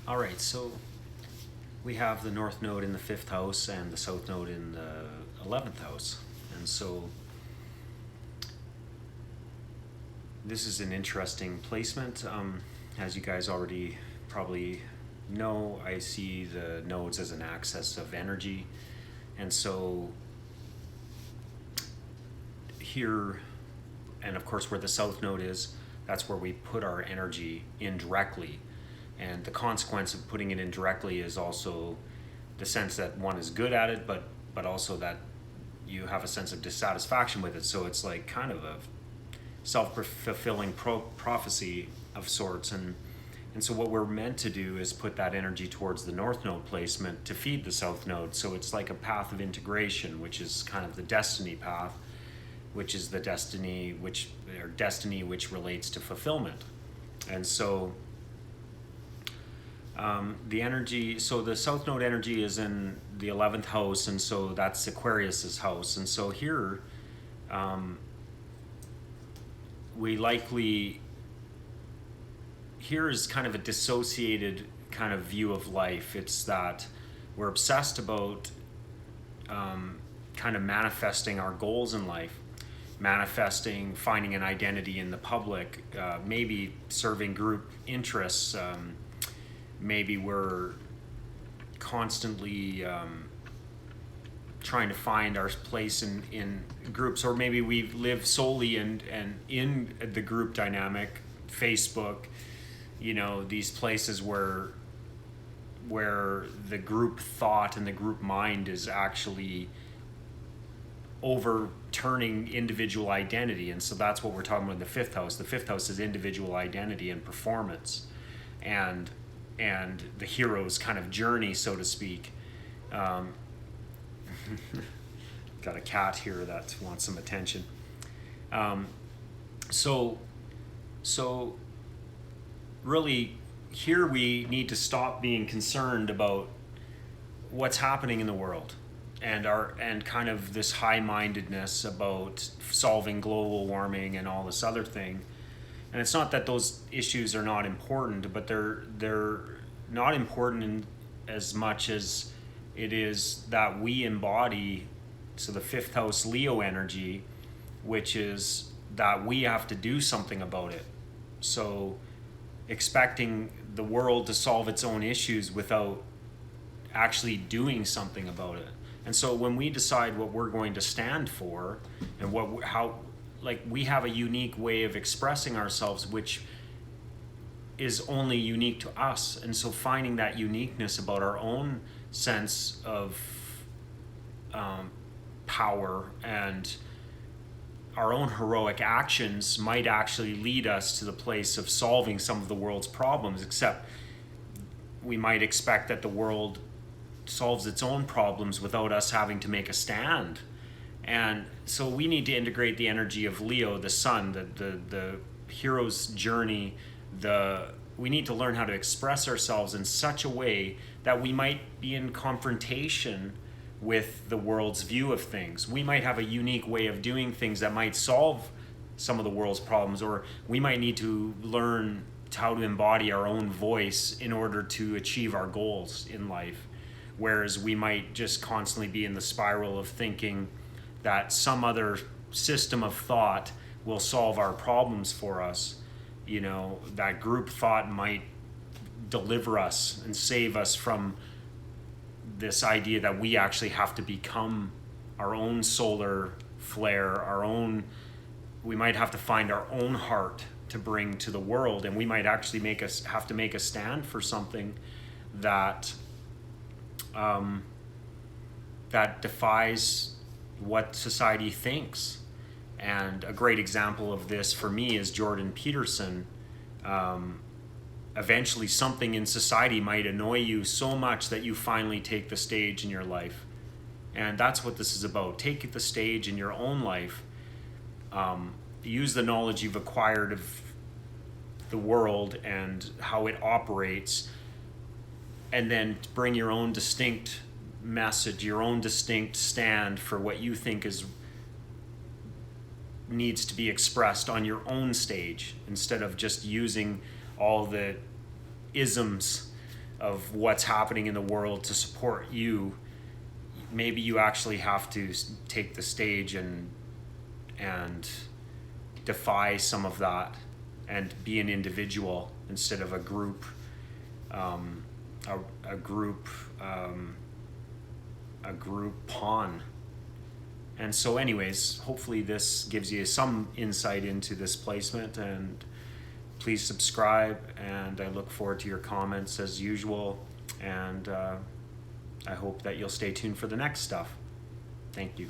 All right, so we have the north node in the fifth house and the south node in the 11th house. And so this is an interesting placement. As you guys already probably know, I see the nodes as an axis of energy. And so here, and of course where the south node is, that's where we put our energy indirectly. And the consequence of putting it indirectly is also the sense that one is good at it, but also that you have a sense of dissatisfaction with it. So it's like kind of a self-fulfilling prophecy of sorts. And so what we're meant to do is put that energy towards the north node placement to feed the south node. So it's like a path of integration, which is kind of the destiny path, which is the destiny which relates to fulfillment. And so the energy, so the south node energy is in the 11th house, and so that's Aquarius's house. And so here, here is kind of a dissociated kind of view of life. It's that we're obsessed about kind of manifesting our goals in life, manifesting, finding an identity in the public, maybe serving group interests. Maybe we're constantly trying to find our place in groups, or maybe we live solely in the group dynamic, Facebook, these places where the group thought and the group mind is actually overturning individual identity. And so that's what we're talking about in the fifth house. The fifth house is individual identity and performance, and the hero's kind of journey, so to speak. Got a cat here that wants some attention. So really, here we need to stop being concerned about what's happening in the world and kind of this high-mindedness about solving global warming and all this other thing. And it's not that those issues are not important, but they're not important in as much as it is that we embody, so the fifth house Leo energy, which is that we have to do something about it. So expecting the world to solve its own issues without actually doing something about it. And so when we decide what we're going to stand for and we have a unique way of expressing ourselves, which is only unique to us. And so finding that uniqueness about our own sense of power and our own heroic actions might actually lead us to the place of solving some of the world's problems, except we might expect that the world solves its own problems without us having to make a stand. And so we need to integrate the energy of Leo, the sun, the hero's journey. We need to learn how to express ourselves in such a way that we might be in confrontation with the world's view of things. We might have a unique way of doing things that might solve some of the world's problems, or we might need to learn how to embody our own voice in order to achieve our goals in life. Whereas we might just constantly be in the spiral of thinking that some other system of thought will solve our problems for us. That group thought might deliver us and save us from this idea that we actually have to become our own solar flare, we might have to find our own heart to bring to the world, and we might actually have to make a stand for something that that defies what society thinks. And a great example of this for me is Jordan Peterson. Eventually something in society might annoy you so much that you finally take the stage in your life. And that's what this is about. Take the stage in your own life. Use the knowledge you've acquired of the world and how it operates, and then bring your own distinct message, your own distinct stand for what you think needs to be expressed on your own stage, instead of just using all the isms of what's happening in the world to support you, maybe you actually have to take the stage and defy some of that and be an individual instead of a group, a group pawn. And so anyways, hopefully this gives you some insight into this placement, and please subscribe, and I look forward to your comments as usual, and I hope that you'll stay tuned for the next stuff. Thank you.